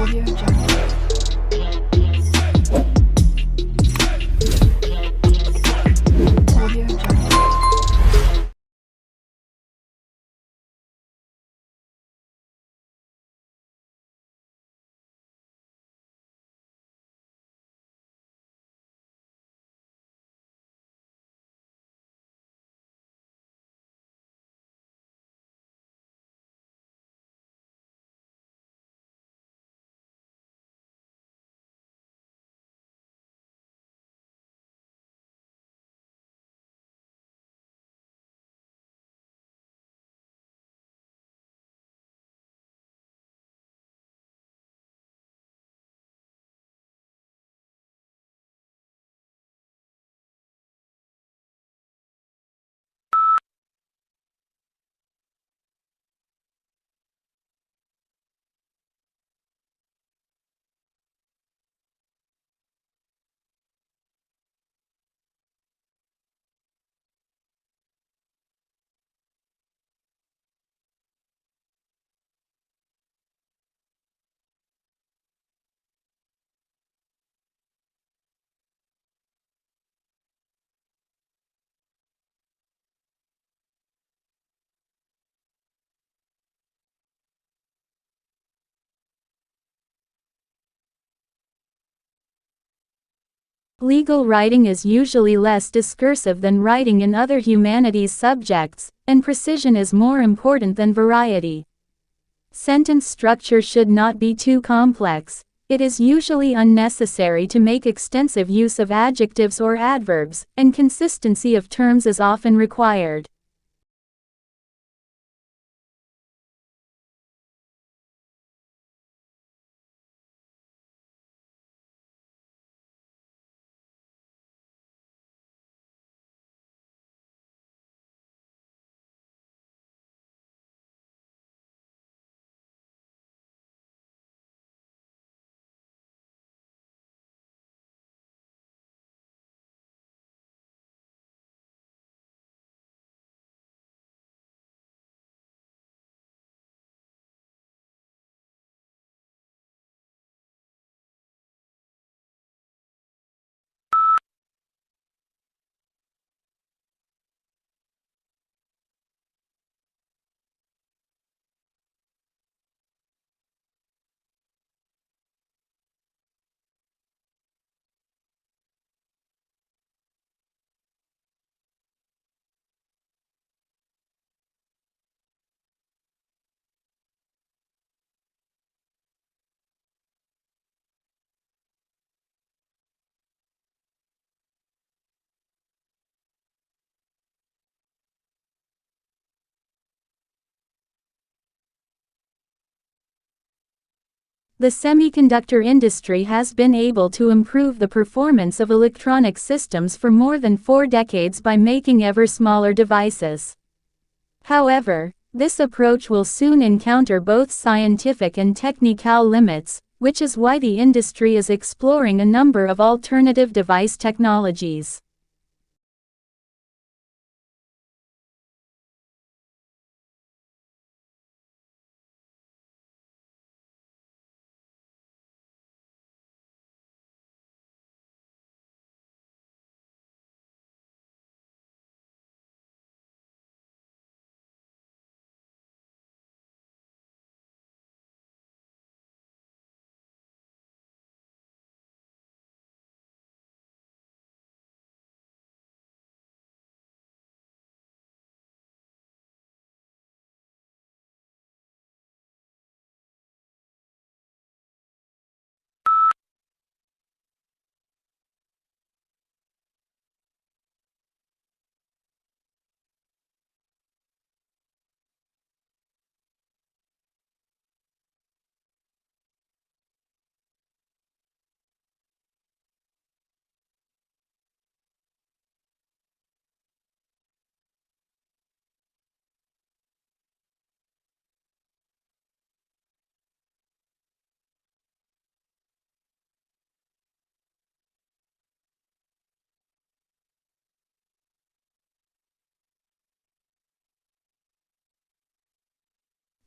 Audio Jungle. Audio Jungle. Legal writing is usually less discursive than writing in other humanities subjects, and precision is more important than variety. Sentence structure should not be too complex. It is usually unnecessary to make extensive use of adjectives or adverbs, and consistency of terms is often required. The semiconductor industry has been able to improve the performance of electronic systems for more than 4 decades by making ever smaller devices. However, this approach will soon encounter both scientific and technical limits, which is why the industry is exploring a number of alternative device technologies.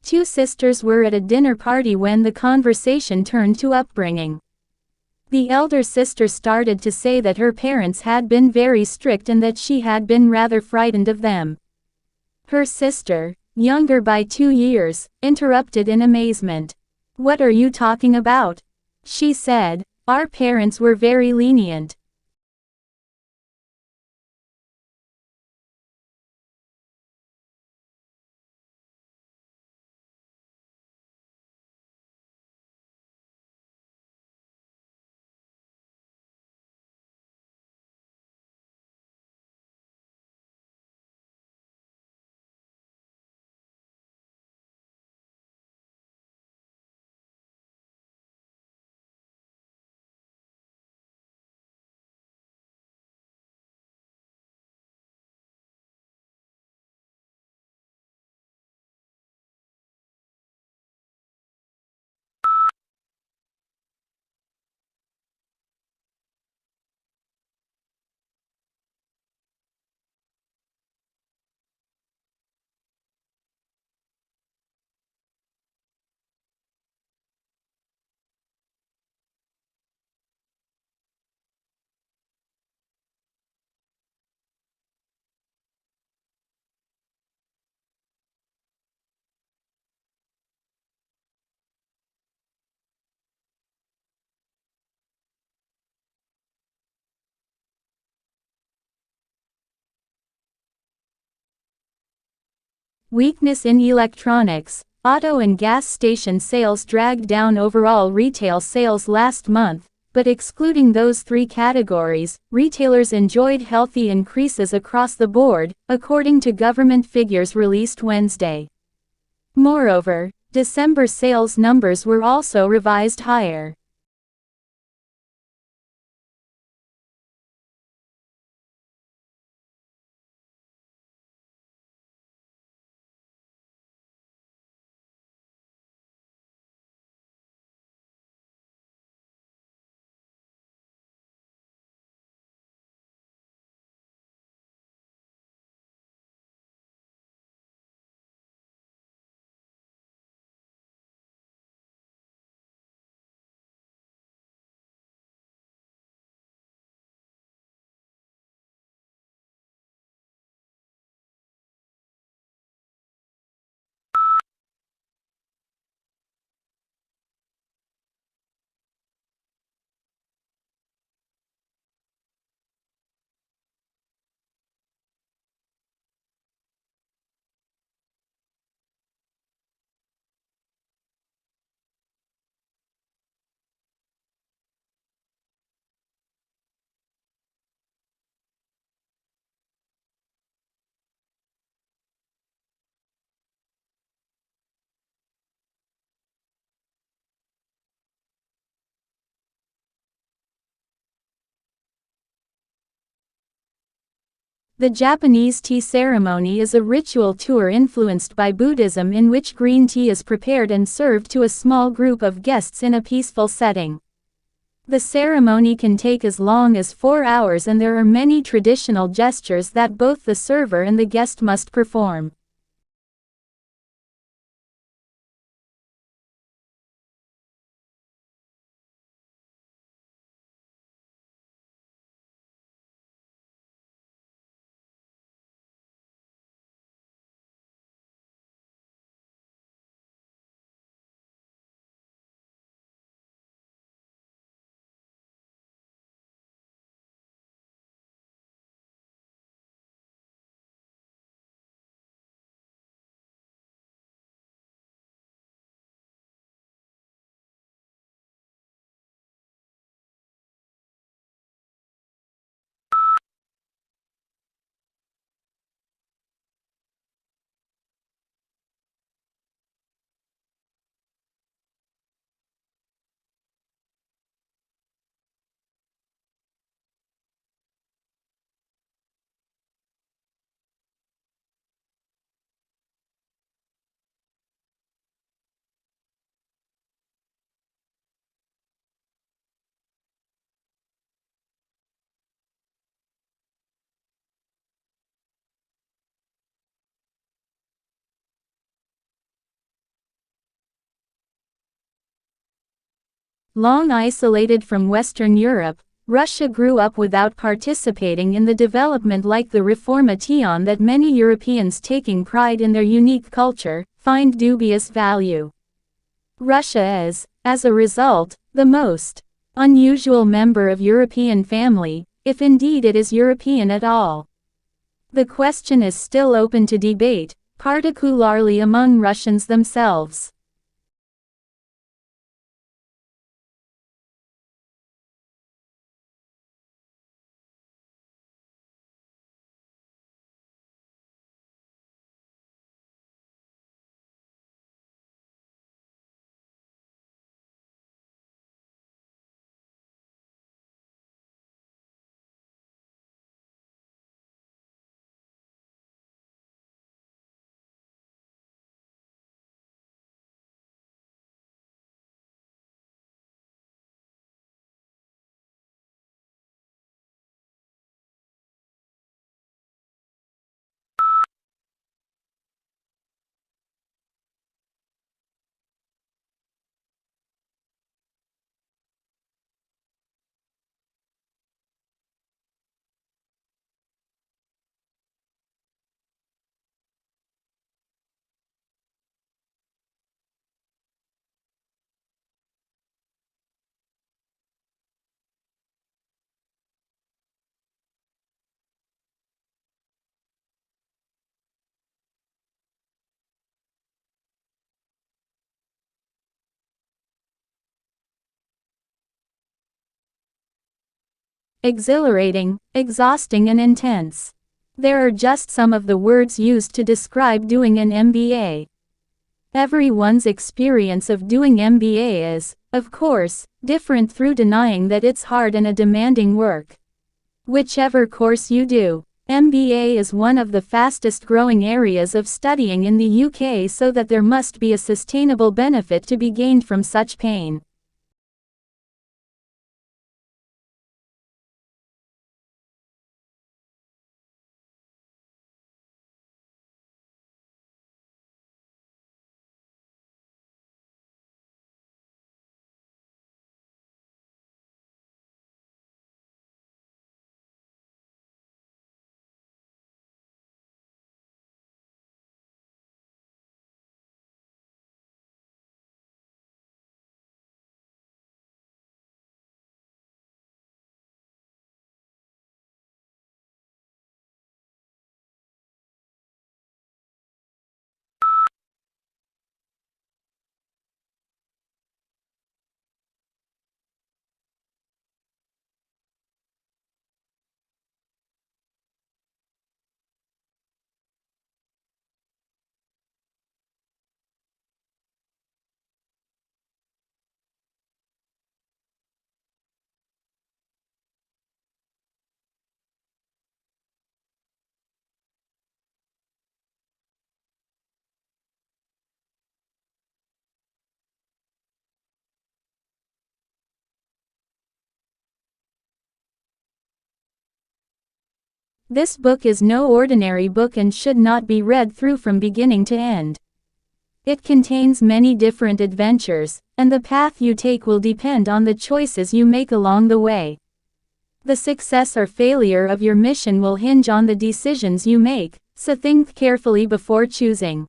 Two sisters were at a dinner party when the conversation turned to upbringing. The elder sister started to say that her parents had been very strict and that she had been rather frightened of them. Her sister, younger by 2 years, interrupted in amazement. "What are you talking about?" she said. "Our parents were very lenient." Weakness in electronics. Auto and gas station sales dragged down overall retail sales last month, but excluding those three categories, retailers enjoyed healthy increases across the board, according to government figures released Wednesday. Moreover, December sales numbers were also revised higher. The Japanese tea ceremony is a ritual tour influenced by Buddhism in which green tea is prepared and served to a small group of guests in a peaceful setting. The ceremony can take as long as 4 hours and there are many traditional gestures that both the server and the guest must perform. Long isolated from Western Europe, Russia grew up without participating in the development like the Reformation that many Europeans taking pride in their unique culture, find dubious value. Russia is, as a result, the most unusual member of European family, if indeed it is European at all. The question is still open to debate, particularly among Russians themselves. Exhilarating, exhausting and intense. There are just some of the words used to describe doing an MBA. Everyone's experience of doing MBA is, of course, different through denying that it's hard and a demanding work. Whichever course you do, MBA is one of the fastest growing areas of studying in the UK, so that there must be a sustainable benefit to be gained from such pain. This book is no ordinary book and should not be read through from beginning to end. It contains many different adventures, and the path you take will depend on the choices you make along the way. The success or failure of your mission will hinge on the decisions you make, so think carefully before choosing.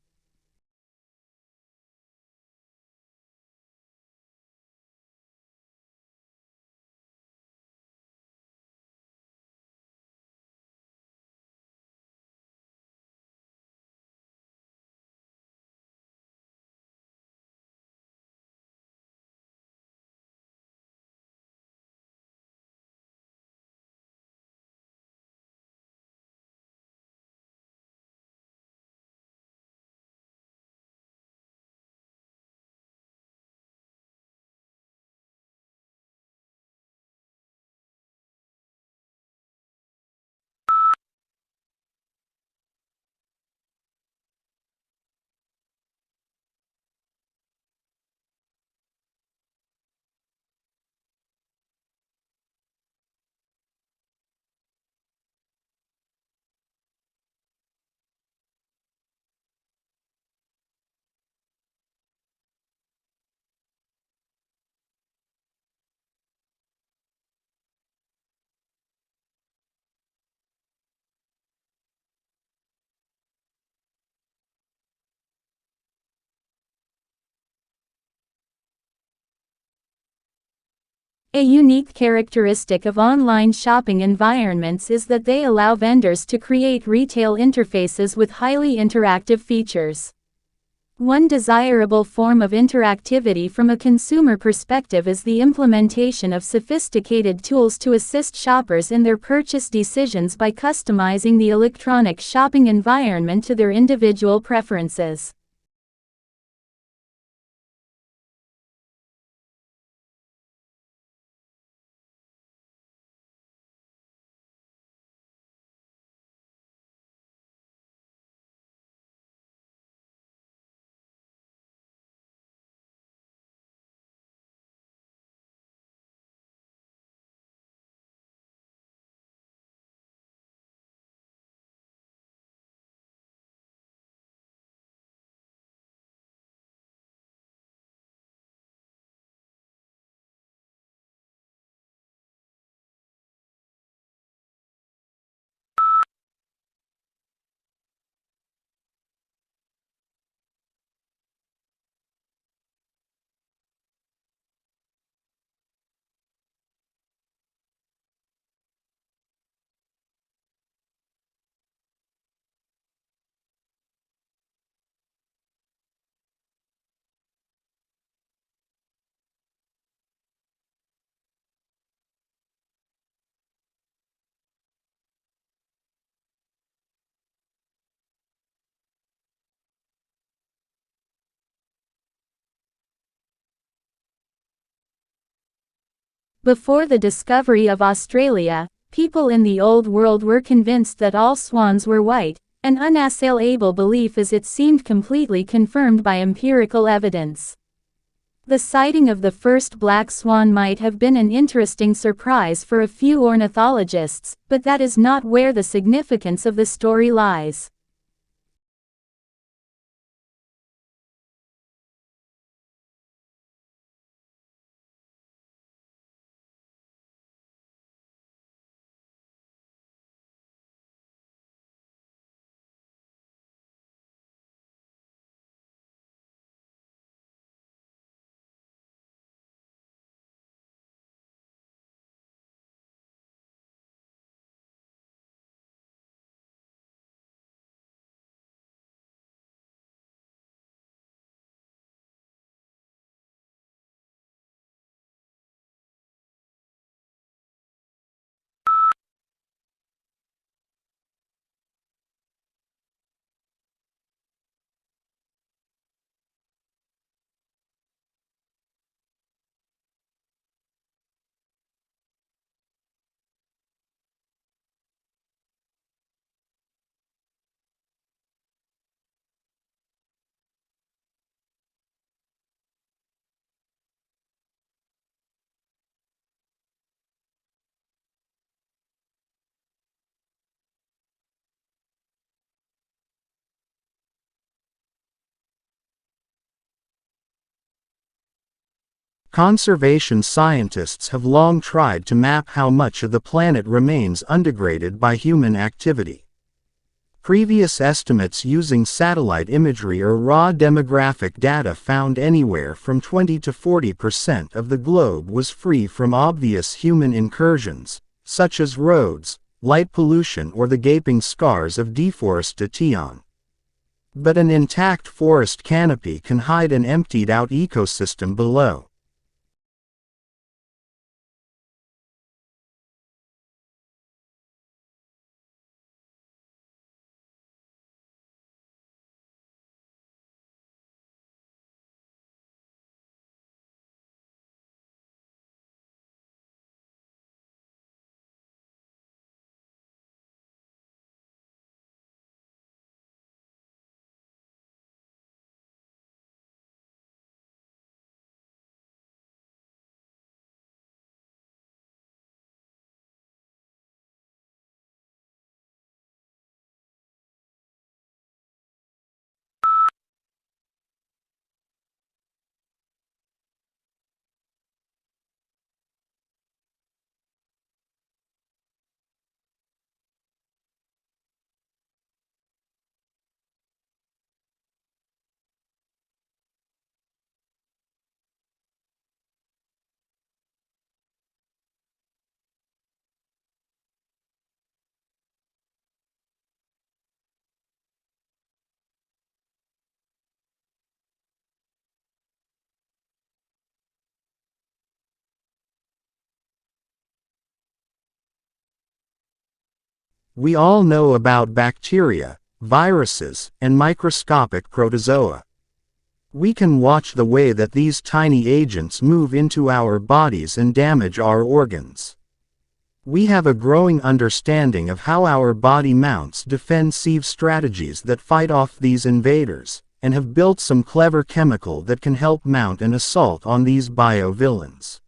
A unique characteristic of online shopping environments is that they allow vendors to create retail interfaces with highly interactive features. One desirable form of interactivity from a consumer perspective is the implementation of sophisticated tools to assist shoppers in their purchase decisions by customizing the electronic shopping environment to their individual preferences. Before the discovery of Australia, people in the Old World were convinced that all swans were white, an unassailable belief as it seemed completely confirmed by empirical evidence. The sighting of the first black swan might have been an interesting surprise for a few ornithologists, but that is not where the significance of the story lies. Conservation scientists have long tried to map how much of the planet remains undegraded by human activity. Previous estimates using satellite imagery or raw demographic data found anywhere from 20 to 40% of the globe was free from obvious human incursions, such as roads, light pollution or the gaping scars of deforestation. But an intact forest canopy can hide an emptied-out ecosystem below. We all know about bacteria, viruses, and microscopic protozoa. We can watch the way that these tiny agents move into our bodies and damage our organs. We have a growing understanding of how our body mounts defensive strategies that fight off these invaders, and have built some clever chemical that can help mount an assault on these bio-villains.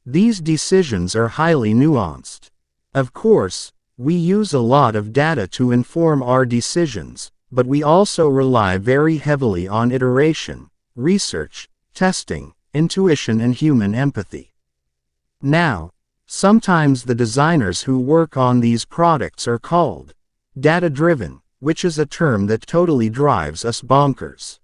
These decisions are highly nuanced. Of course, we use a lot of data to inform our decisions, but we also rely very heavily on iteration, research, testing, intuition, and human empathy. Now, sometimes the designers who work on these products are called data-driven, which is a term that totally drives us bonkers.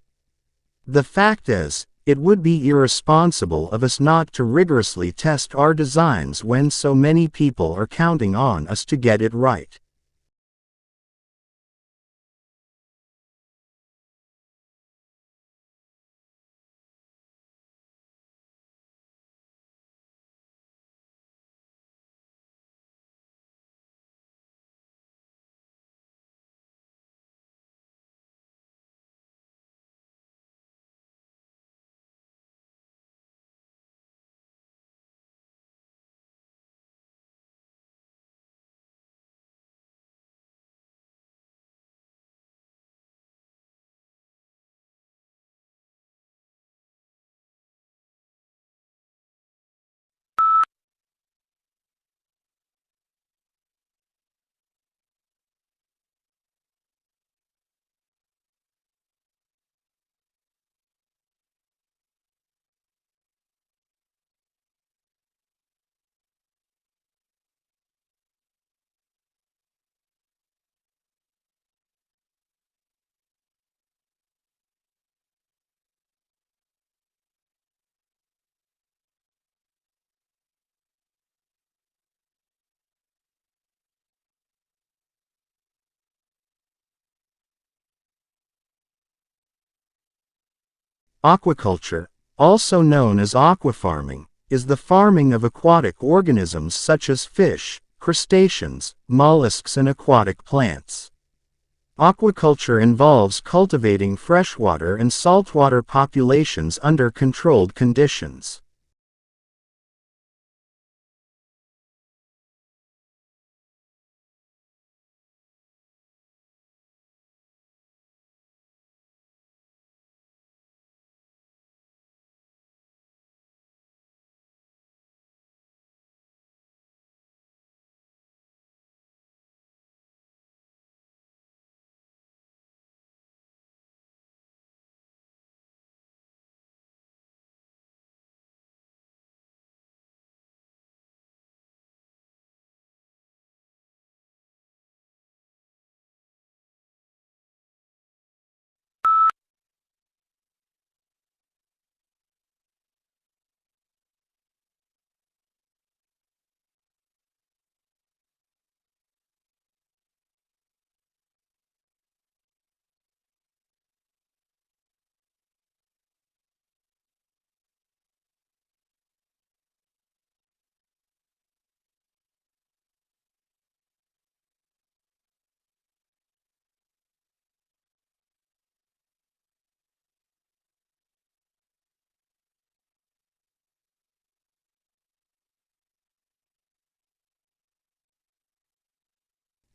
The fact is, it would be irresponsible of us not to rigorously test our designs when so many people are counting on us to get it right. Aquaculture, also known as aquafarming, is the farming of aquatic organisms such as fish, crustaceans, mollusks, and aquatic plants. Aquaculture involves cultivating freshwater and saltwater populations under controlled conditions.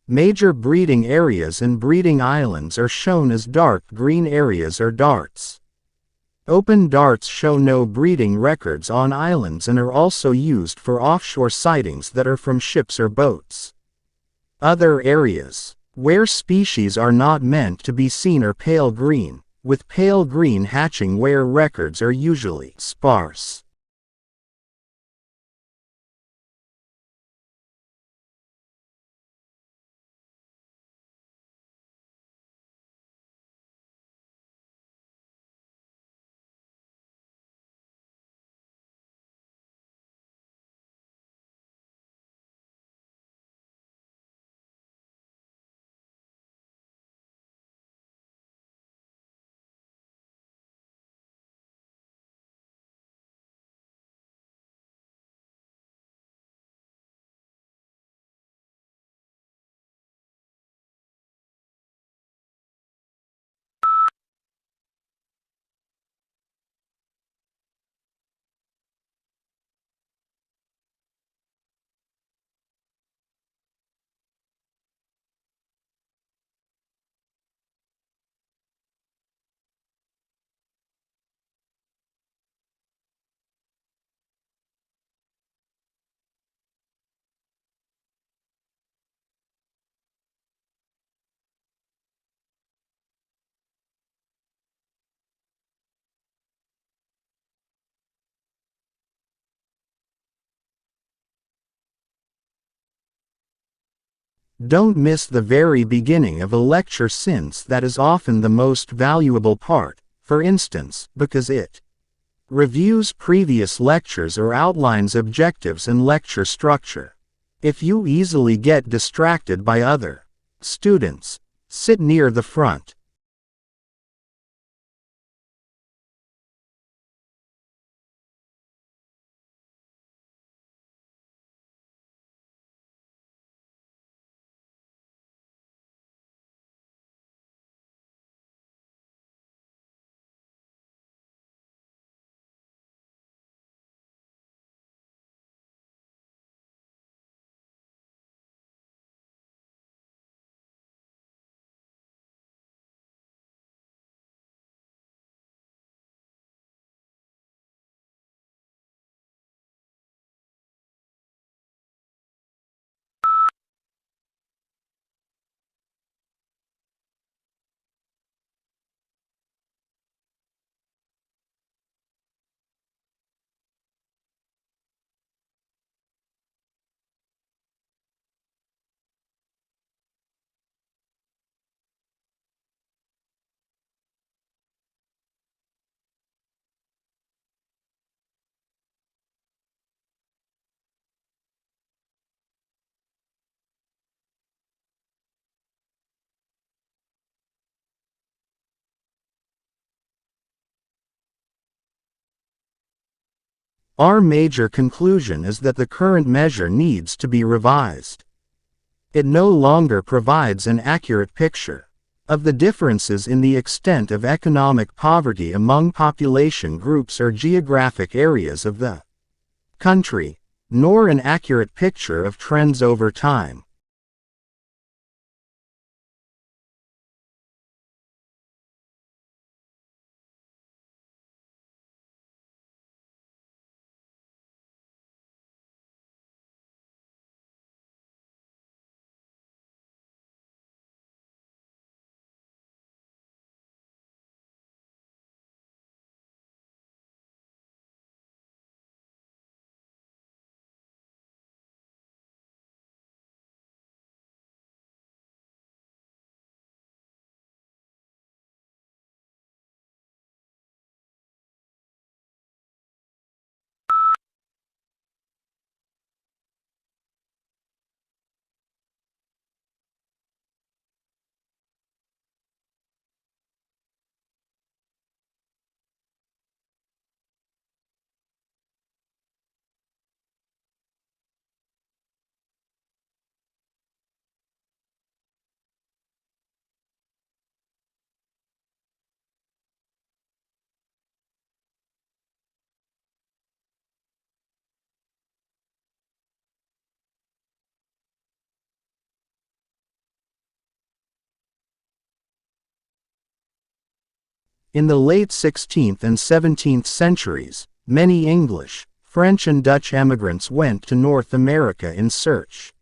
Major breeding areas and breeding islands are shown as dark green areas or darts. Open darts show no breeding records on islands and are also used for offshore sightings that are from ships or boats. Other areas, where species are not meant to be seen, are pale green, with pale green hatching where records are usually sparse. Don't miss the very beginning of a lecture, since that is often the most valuable part, for instance, because it reviews previous lectures or outlines objectives and lecture structure. If you easily get distracted by other students, sit near the front. Our major conclusion is that the current measure needs to be revised. It no longer provides an accurate picture of the differences in the extent of economic poverty among population groups or geographic areas of the country, nor an accurate picture of trends over time. In the late 16th and 17th centuries, many English, French and Dutch emigrants went to North America in search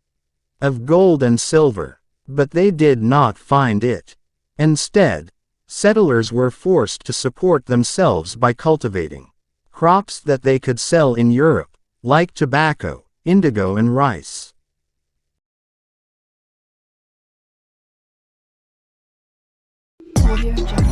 of gold and silver, but they did not find it. Instead, settlers were forced to support themselves by cultivating crops that they could sell in Europe, like tobacco, indigo and rice. Audio Jungle.